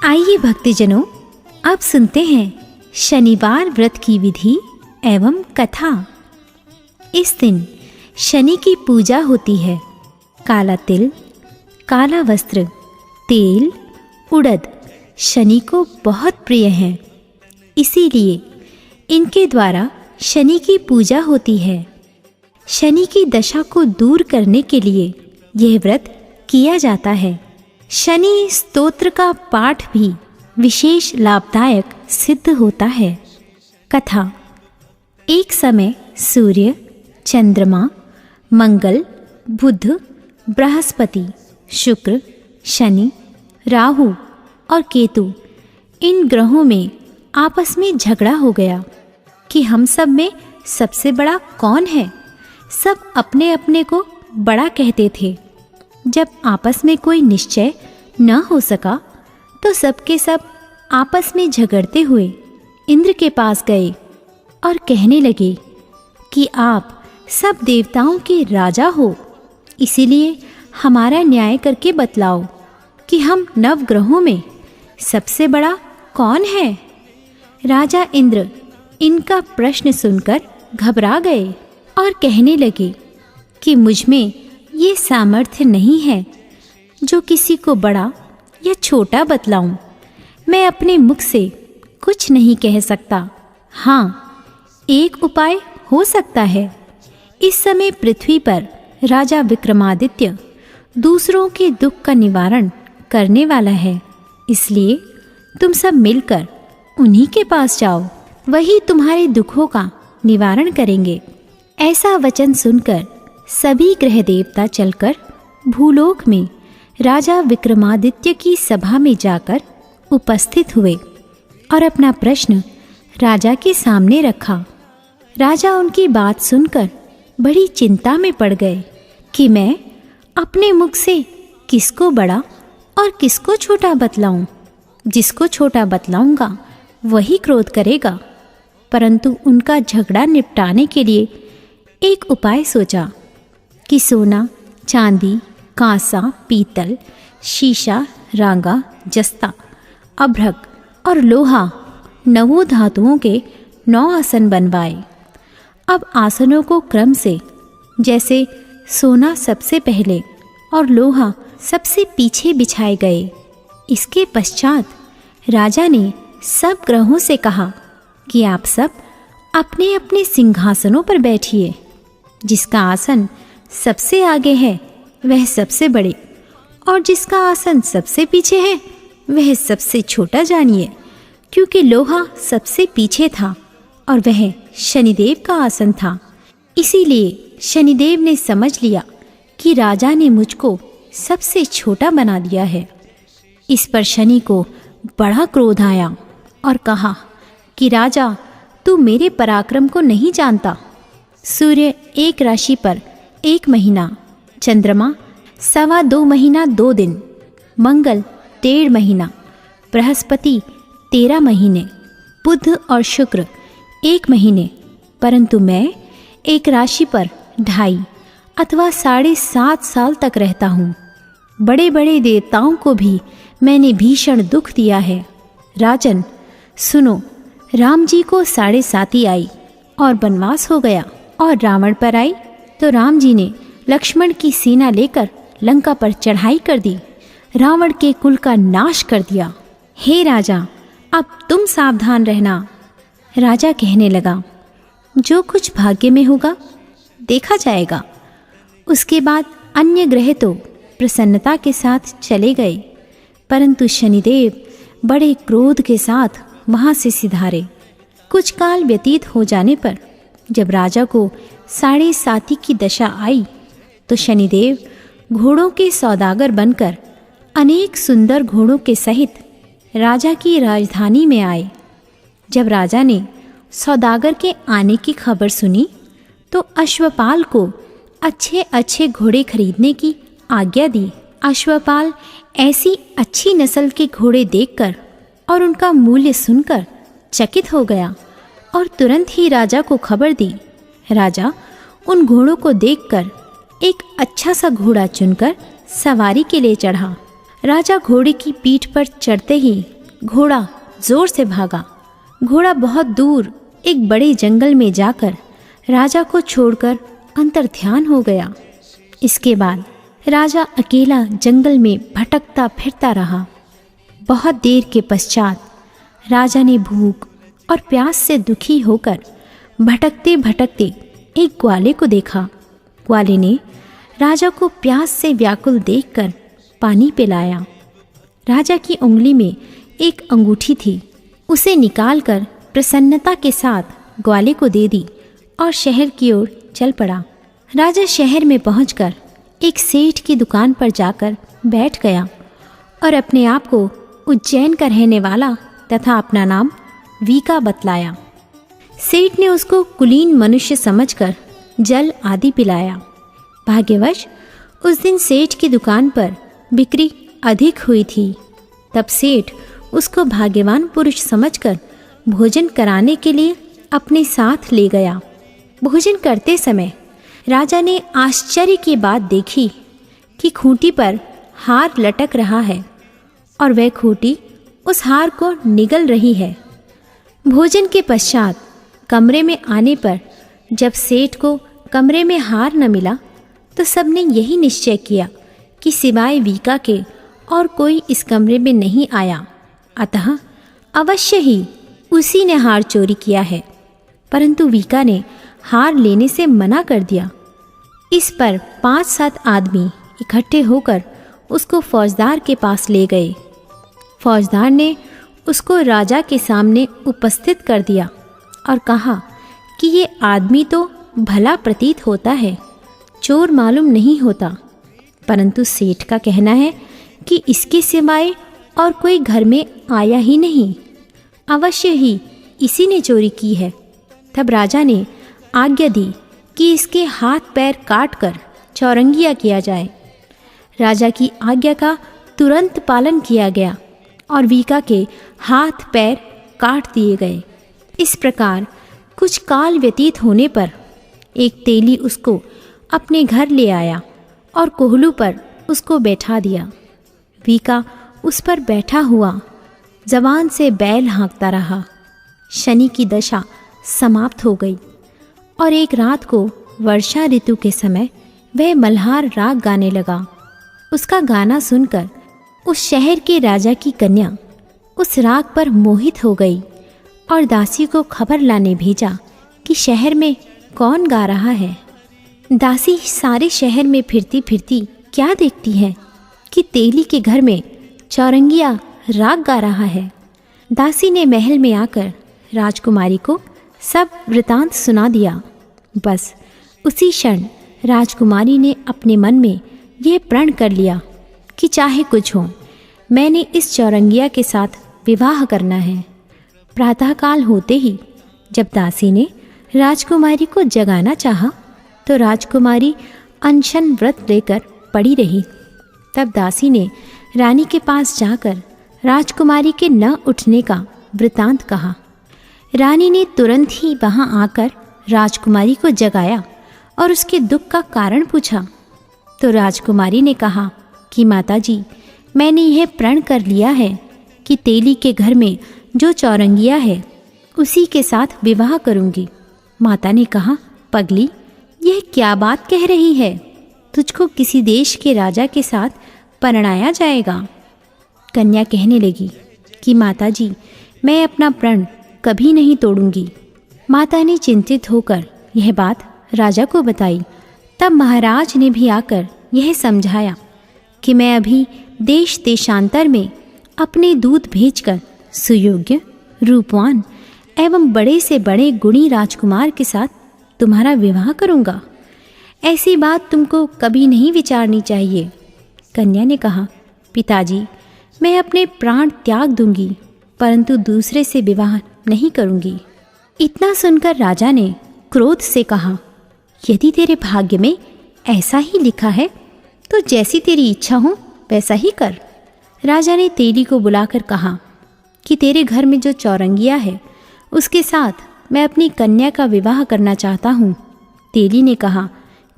आइए भक्तजनों, अब सुनते हैं शनिवार व्रत की विधि एवं कथा। इस दिन शनि की पूजा होती है। काला तिल, काला वस्त्र, तेल, उड़द शनि को बहुत प्रिय हैं। इसीलिए इनके द्वारा शनि की पूजा होती है। शनि की दशा को दूर करने के लिए यह व्रत किया जाता है। शनि स्तोत्र का पाठ भी विशेष लाभदायक सिद्ध होता है। कथा। एक समय सूर्य, चंद्रमा, मंगल, बुध, बृहस्पति, शुक्र, शनि, राहु और केतु इन ग्रहों में आपस में झगड़ा हो गया कि हम सब में सबसे बड़ा कौन है। सब अपने अपने को बड़ा कहते थे। जब आपस में कोई निश्चय न हो सका तो सबके सब आपस में झगड़ते हुए इंद्र के पास गए और कहने लगे कि आप सब देवताओं के राजा हो, इसीलिए हमारा न्याय करके बतलाओ कि हम नवग्रहों में सबसे बड़ा कौन है। राजा इंद्र इनका प्रश्न सुनकर घबरा गए और कहने लगे कि मुझ में ये सामर्थ्य नहीं है जो किसी को बड़ा या छोटा बतलाऊं। मैं अपने मुख से कुछ नहीं कह सकता। हाँ, एक उपाय हो सकता है। इस समय पृथ्वी पर राजा विक्रमादित्य दूसरों के दुख का निवारण करने वाला है, इसलिए तुम सब मिलकर उन्हीं के पास जाओ, वही तुम्हारे दुखों का निवारण करेंगे। ऐसा वचन सुनकर सभी ग्रह देवता चलकर भूलोक में राजा विक्रमादित्य की सभा में जाकर उपस्थित हुए और अपना प्रश्न राजा के सामने रखा। राजा उनकी बात सुनकर बड़ी चिंता में पड़ गए कि मैं अपने मुख से किसको बड़ा और किसको छोटा बतलाऊं। जिसको छोटा बतलाऊंगा वही क्रोध करेगा। परंतु उनका झगड़ा निपटाने के लिए एक उपाय सोचा कि सोना, चांदी, कांसा, पीतल, शीशा, रांगा, जस्ता, अभ्रक और लोहा 9 धातुओं के 9 आसन बनवाए। अब आसनों को क्रम से, जैसे सोना सबसे पहले और लोहा सबसे पीछे बिछाए गए। इसके पश्चात राजा ने सब ग्रहों से कहा कि आप सब अपने अपने सिंहासनों पर बैठिए। जिसका आसन सबसे आगे है वह सबसे बड़े, और जिसका आसन सबसे पीछे है वह सबसे छोटा जानिए। क्योंकि लोहा सबसे पीछे था और वह शनिदेव का आसन था, इसीलिए शनिदेव ने समझ लिया कि राजा ने मुझको सबसे छोटा बना दिया है। इस पर शनि को बड़ा क्रोध आया और कहा कि राजा, तू मेरे पराक्रम को नहीं जानता। सूर्य एक राशि पर 1 महीना, चंद्रमा 2.25 महीना 2 दिन, मंगल 1.5 महीना, बृहस्पति 13 महीने, बुध और शुक्र 1 महीने, परंतु मैं एक राशि पर 2.5 अथवा 7.5 साल तक रहता हूँ। बड़े बड़े देवताओं को भी मैंने भीषण दुख दिया है। राजन सुनो, राम जी को 7.5 आई और वनवास हो गया, और रावण पर आई तो राम जी ने लक्ष्मण की सेना लेकर लंका पर चढ़ाई कर दी, रावण के कुल का नाश कर दिया। हे राजा, अब तुम सावधान रहना। राजा कहने लगा, जो कुछ भाग्य में होगा देखा जाएगा। उसके बाद अन्य ग्रह तो प्रसन्नता के साथ चले गए, परंतु शनिदेव बड़े क्रोध के साथ वहाँ से सिधारे। कुछ काल व्यतीत हो जाने पर जब राजा को 7.5 की दशा आई तो शनिदेव घोड़ों के सौदागर बनकर अनेक सुंदर घोड़ों के सहित राजा की राजधानी में आए। जब राजा ने सौदागर के आने की खबर सुनी तो अश्वपाल को अच्छे अच्छे घोड़े खरीदने की आज्ञा दी। अश्वपाल ऐसी अच्छी नस्ल के घोड़े देखकर और उनका मूल्य सुनकर चकित हो गया और तुरंत ही राजा को खबर दी। राजा उन घोड़ों को देखकर एक अच्छा सा घोड़ा चुनकर सवारी के लिए चढ़ा। राजा घोड़े की पीठ पर चढ़ते ही घोड़ा जोर से भागा। घोड़ा बहुत दूर एक बड़े जंगल में जाकर राजा को छोड़कर अंतर्ध्यान हो गया। इसके बाद राजा अकेला जंगल में भटकता फिरता रहा। बहुत देर के पश्चात राजा ने भूख और प्यास से दुखी होकर भटकते भटकते एक ग्वाले को देखा। ग्वाले ने राजा को प्यास से व्याकुल देखकर पानी पिलाया। राजा की उंगली में एक अंगूठी थी, उसे निकालकर प्रसन्नता के साथ ग्वाले को दे दी और शहर की ओर चल पड़ा। राजा शहर में पहुंचकर एक सेठ की दुकान पर जाकर बैठ गया और अपने आप को उज्जैन का रहने वाला तथा अपना नाम वीका बतलाया। सेठ ने उसको कुलीन मनुष्य समझकर जल आदि पिलाया। भाग्यवश उस दिन सेठ की दुकान पर बिक्री अधिक हुई थी। तब सेठ उसको भाग्यवान पुरुष समझकर भोजन कराने के लिए अपने साथ ले गया। भोजन करते समय राजा ने आश्चर्य की बात देखी कि खूंटी पर हार लटक रहा है और वह खूंटी उस हार को निगल रही है। भोजन के पश्चात कमरे में आने पर जब सेठ को कमरे में हार न मिला तो सबने यही निश्चय किया कि सिवाय वीका के और कोई इस कमरे में नहीं आया, अतः अवश्य ही उसी ने हार चोरी किया है। परंतु वीका ने हार लेने से मना कर दिया। इस पर 5-7 आदमी इकट्ठे होकर उसको फौजदार के पास ले गए। फौजदार ने उसको राजा के सामने उपस्थित कर दिया और कहा कि ये आदमी तो भला प्रतीत होता है, चोर मालूम नहीं होता, परंतु सेठ का कहना है कि इसके सिवाय और कोई घर में आया ही नहीं, अवश्य ही इसी ने चोरी की है। तब राजा ने आज्ञा दी कि इसके हाथ पैर काटकर चौरंगिया किया जाए। राजा की आज्ञा का तुरंत पालन किया गया और वीका के हाथ पैर काट दिए गए। इस प्रकार कुछ काल व्यतीत होने पर एक तेली उसको अपने घर ले आया और कोहलू पर उसको बैठा दिया। वीका उस पर बैठा हुआ जवान से बैल हाँकता रहा। शनि की दशा समाप्त हो गई और एक रात को वर्षा ऋतु के समय वह मल्हार राग गाने लगा। उसका गाना सुनकर उस शहर के राजा की कन्या उस राग पर मोहित हो गई और दासी को खबर लाने भेजा कि शहर में कौन गा रहा है। दासी सारे शहर में फिरती फिरती क्या देखती है कि तेली के घर में चौरंगिया राग गा रहा है। दासी ने महल में आकर राजकुमारी को सब वृतांत सुना दिया। बस उसी क्षण राजकुमारी ने अपने मन में यह प्रण कर लिया कि चाहे कुछ हो, मैंने इस चौरंगिया के साथ विवाह करना है। प्रातःकाल होते ही जब दासी ने राजकुमारी को जगाना चाहा तो राजकुमारी अनशन व्रत लेकर पड़ी रही। तब दासी ने रानी के पास जाकर राजकुमारी के न उठने का वृतांत कहा। रानी ने तुरंत ही वहां आकर राजकुमारी को जगाया और उसके दुख का कारण पूछा। तो राजकुमारी ने कहा कि माताजी, मैंने यह प्रण कर लिया है कि तेली के घर में जो चौरंगिया है उसी के साथ विवाह करूंगी। माता ने कहा, पगली, यह क्या बात कह रही है? तुझको किसी देश के राजा के साथ परणाया जाएगा। कन्या कहने लगी कि माताजी, मैं अपना प्रण कभी नहीं तोड़ूंगी। माता ने चिंतित होकर यह बात राजा को बताई। तब महाराज ने भी आकर यह समझाया कि मैं अभी देश देशांतर में अपने दूत भेजकर सुयोग्य, रूपवान एवं बड़े से बड़े गुणी राजकुमार के साथ तुम्हारा विवाह करूंगा। ऐसी बात तुमको कभी नहीं विचारनी चाहिए। कन्या ने कहा, पिताजी, मैं अपने प्राण त्याग दूंगी, परंतु दूसरे से विवाह नहीं करूंगी। इतना सुनकर राजा ने क्रोध से कहा, यदि तेरे भाग्य में ऐसा ही लिखा है तो जैसी तेरी इच्छा हो वैसा ही कर। राजा ने तेली को बुलाकर कहा कि तेरे घर में जो चौरंगिया है उसके साथ मैं अपनी कन्या का विवाह करना चाहता हूँ। तेली ने कहा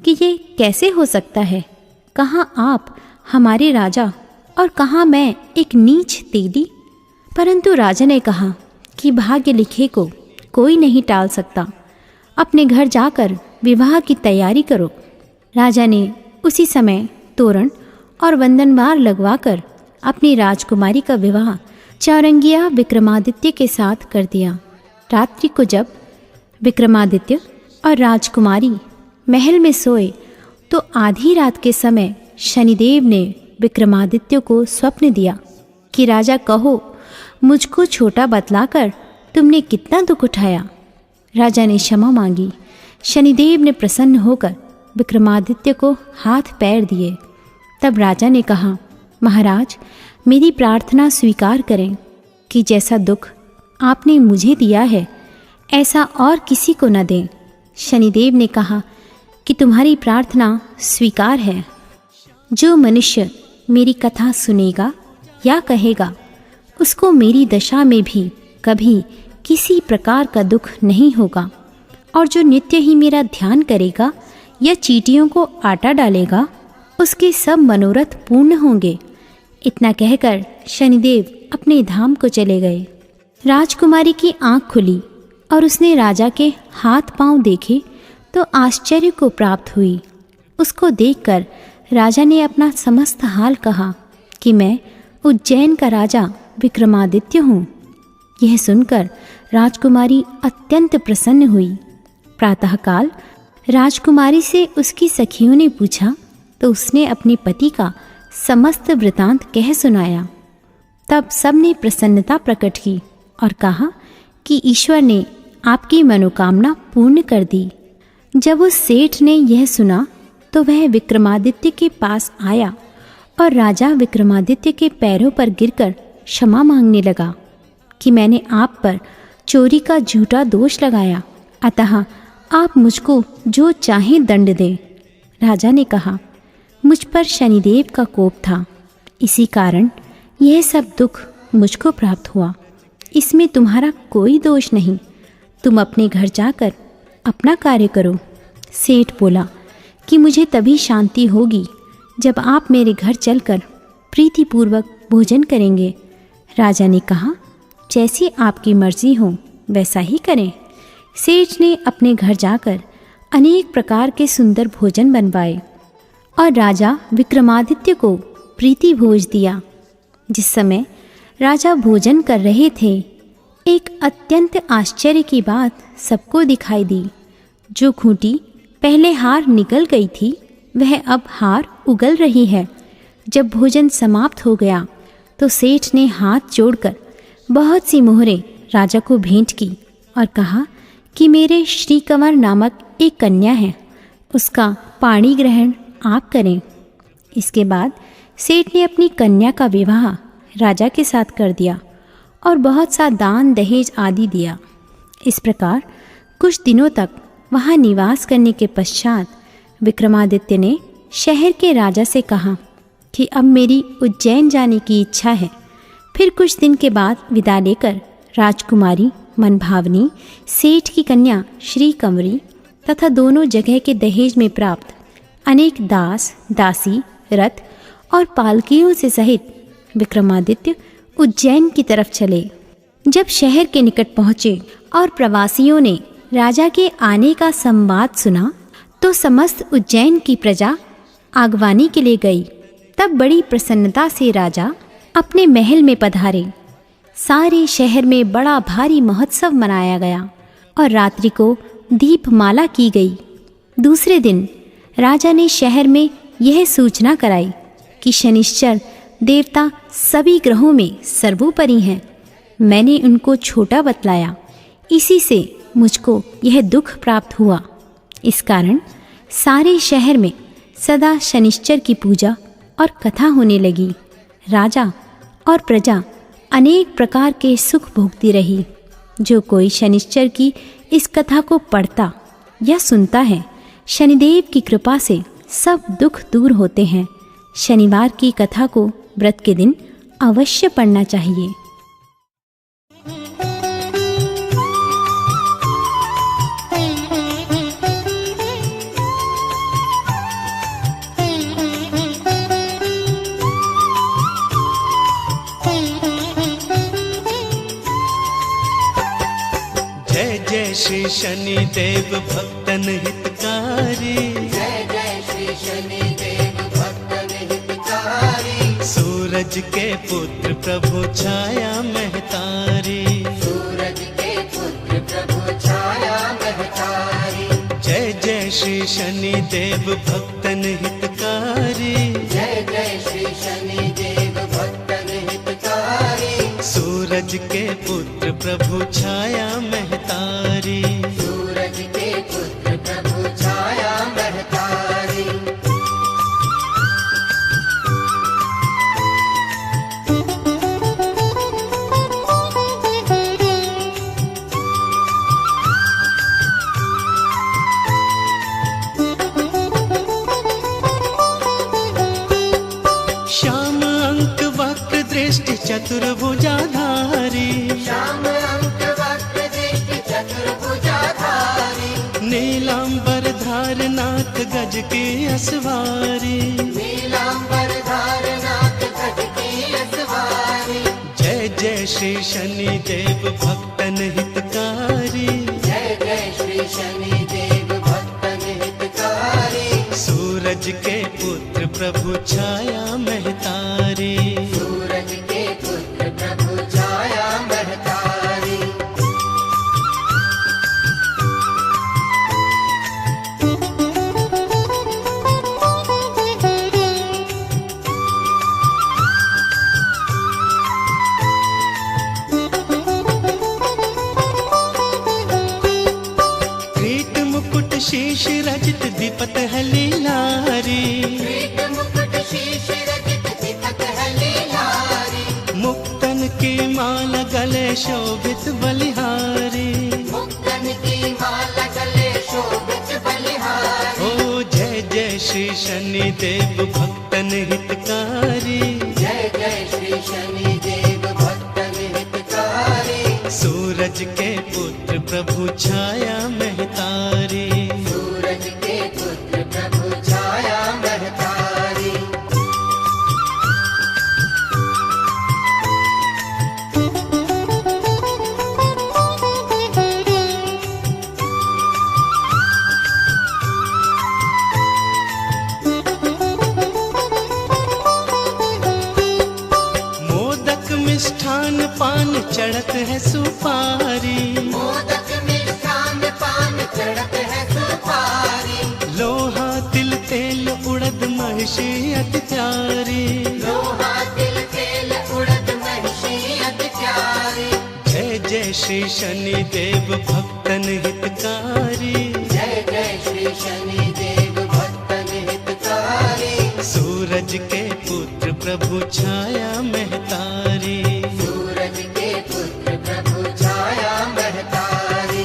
कि ये कैसे हो सकता है? कहाँ आप हमारे राजा और कहाँ मैं एक नीच तेली? परंतु राजा ने कहा कि भाग्य लिखे को कोई नहीं टाल सकता, अपने घर जाकर विवाह की तैयारी करो। राजा ने उसी समय तोरण और वंदनवार लगवाकर अपनी राजकुमारी का विवाह चौरंगिया विक्रमादित्य के साथ कर दिया। रात्रि को जब विक्रमादित्य और राजकुमारी महल में सोए तो आधी रात के समय शनिदेव ने विक्रमादित्य को स्वप्न दिया कि राजा कहो, मुझको छोटा बतलाकर तुमने कितना दुख उठाया। राजा ने क्षमा मांगी। शनिदेव ने प्रसन्न होकर विक्रमादित्य को हाथ पैर दिए। तब राजा ने कहा, महाराज, मेरी प्रार्थना स्वीकार करें कि जैसा दुख आपने मुझे दिया है ऐसा और किसी को न दें। शनिदेव ने कहा कि तुम्हारी प्रार्थना स्वीकार है। जो मनुष्य मेरी कथा सुनेगा या कहेगा उसको मेरी दशा में भी कभी किसी प्रकार का दुख नहीं होगा, और जो नित्य ही मेरा ध्यान करेगा या चींटियों को आटा डालेगा उसके सब मनोरथ पूर्ण होंगे। इतना कहकर शनिदेव अपने धाम को चले गए। राजकुमारी की आंख खुली और उसने राजा के हाथ पांव देखे तो आश्चर्य को प्राप्त हुई। उसको देखकर राजा ने अपना समस्त हाल कहा कि मैं उज्जैन का राजा विक्रमादित्य हूँ। यह सुनकर राजकुमारी अत्यंत प्रसन्न हुई। प्रातःकाल राजकुमारी से उसकी सखियों ने पूछा तो उसने अपने पति का समस्त वृतांत कह सुनाया। तब सबने प्रसन्नता प्रकट की और कहा कि ईश्वर ने आपकी मनोकामना पूर्ण कर दी। जब उस सेठ ने यह सुना तो वह विक्रमादित्य के पास आया और राजा विक्रमादित्य के पैरों पर गिरकर क्षमा मांगने लगा कि मैंने आप पर चोरी का झूठा दोष लगाया, अतः आप मुझको जो चाहें दंड दें। राजा ने कहा, मुझ पर शनिदेव का कोप था, इसी कारण यह सब दुख मुझको प्राप्त हुआ। इसमें तुम्हारा कोई दोष नहीं, तुम अपने घर जाकर अपना कार्य करो। सेठ बोला कि मुझे तभी शांति होगी जब आप मेरे घर चलकर प्रीतिपूर्वक भोजन करेंगे। राजा ने कहा, जैसी आपकी मर्जी हो वैसा ही करें। सेठ ने अपने घर जाकर अनेक प्रकार के सुंदर भोजन बनवाए और राजा विक्रमादित्य को प्रीति भोज दिया। जिस समय राजा भोजन कर रहे थे, एक अत्यंत आश्चर्य की बात सबको दिखाई दी। जो खूंटी पहले हार निकल गई थी वह अब हार उगल रही है। जब भोजन समाप्त हो गया तो सेठ ने हाथ जोड़कर बहुत सी मोहरें राजा को भेंट की और कहा कि मेरे श्रीकंवर नामक एक कन्या है, उसका पाणी ग्रहण आप करें। इसके बाद सेठ ने अपनी कन्या का विवाह राजा के साथ कर दिया और बहुत सा दान दहेज आदि दिया। इस प्रकार कुछ दिनों तक वहाँ निवास करने के पश्चात विक्रमादित्य ने शहर के राजा से कहा कि अब मेरी उज्जैन जाने की इच्छा है। फिर कुछ दिन के बाद विदा लेकर राजकुमारी मनभावनी, सेठ की कन्या श्रीकंवरी तथा दोनों जगह के दहेज में प्राप्त अनेक दास, दासी, रथ और पालकियों से सहित विक्रमादित्य उज्जैन की तरफ चले। जब शहर के निकट पहुँचे और प्रवासियों ने राजा के आने का संवाद सुना तो समस्त उज्जैन की प्रजा आगवानी के लिए गई। तब बड़ी प्रसन्नता से राजा अपने महल में पधारे। सारे शहर में बड़ा भारी महोत्सव मनाया गया और रात्रि को दीपमाला की गई। दूसरे दिन राजा ने शहर में यह सूचना कराई कि शनिश्चर देवता सभी ग्रहों में सर्वोपरि हैं। मैंने उनको छोटा बतलाया, इसी से मुझको यह दुख प्राप्त हुआ। इस कारण सारे शहर में सदा शनिश्चर की पूजा और कथा होने लगी। राजा और प्रजा अनेक प्रकार के सुख भोगती रही। जो कोई शनिश्चर की इस कथा को पढ़ता या सुनता है, शनिदेव की कृपा से सब दुख दूर होते हैं। शनिवार की कथा को व्रत के दिन अवश्य पढ़ना चाहिए। श्री शनि देव भक्तन हितकारी। जय जय श्री शनि देव भक्तन हितकारी। सूरज के पुत्र प्रभु छाया महतारी। सूरज के पुत्र प्रभु छाया महतारी। जय जय श्री शनि देव भक्तन हितकारी। जय जय श्री शनि देव भक्तन हितकारी। सूरज के पुत्र प्रभु छाया महतारी। सूरज के पुत्र प्रभु छाया महतारी। श्याम अंक वक्र दृष्टि चतुर्भुजाधारी। श्याम अंक वक्र दृष्टि चतुर्भुजाधारी। नीलांबर धार नाथ गज की असवारी। नीलांबर धार नाथ गज की असवारी। जय जय श्री शनि देव भक्तन हितकारी। जय जय श्री शनि देव भक्तन हितकारी। सूरज के पुत्र प्रभु छाया महतारी। सूरज के पुत्र प्रभु छाया महतारी। किरीट मुकुट शीश रजित दीपत है लीलारी। किरीट मुकुट शीश रजित दीपक है लीलारी। मुक्तन की माला गले शोभित बलिहारी। मुक्तन की माला गले शोभित बलिहारी। ओ जय जय श्री शनि देव भक्तन हितकारी। जय जय श्री शनि देव भक्तन हितकारी। सूरज के पुत्र प्रभु छाया महतारी। सूरज के पुत्र प्रभु छाया महतारी। मोदक मिष्ठान पान चढ़त है सुपारी। मोदक मिष्ठान पान चढ़त है सुपारी। लोहा तिल तेल उड़द महिषी अति प्यारी। लोहा तिल तेल उड़द महिषी अति प्यारी। जय जय श्री शनि देव भक्तन हितकारी। जय जय श्री शनि देव भक्तन हितकारी। सूरज के पुत्र प्रभु छाया महतारी। सूरज के पुत्र प्रभु छाया महतारी।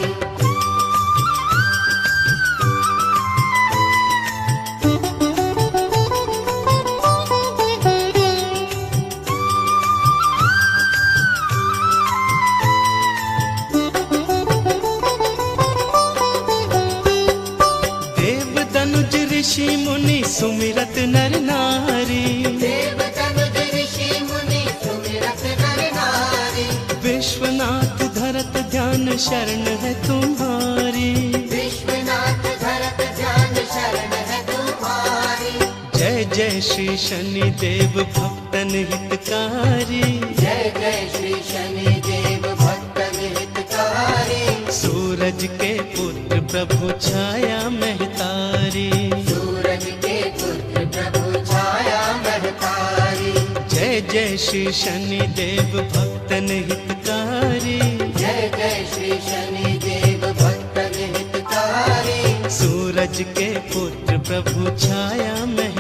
देव दनुज ऋषि मुनि सुमिरत नर नारी। देव तनुज ऋषि मुनि सुमिरत नर नारी। विश्वनाथ धरत ध्यान शरण है तुम्हारी। विश्वनाथ धरत ध्यान शरण है तुम्हारी। जय जय श्री शनि देव भक्तन हितकारी। जय जय श्री शनि देव भक्तन हितकारी। सूरज के पुत्र प्रभु छाया महतारी। सूरज के पुत्र प्रभु छाया महतारी। जय जय श्री शनि देव भक्तन हितकारी। जय जय श्री शनि देव भक्तन हितकारी। सूरज के पुत्र प्रभु छाया महतारी।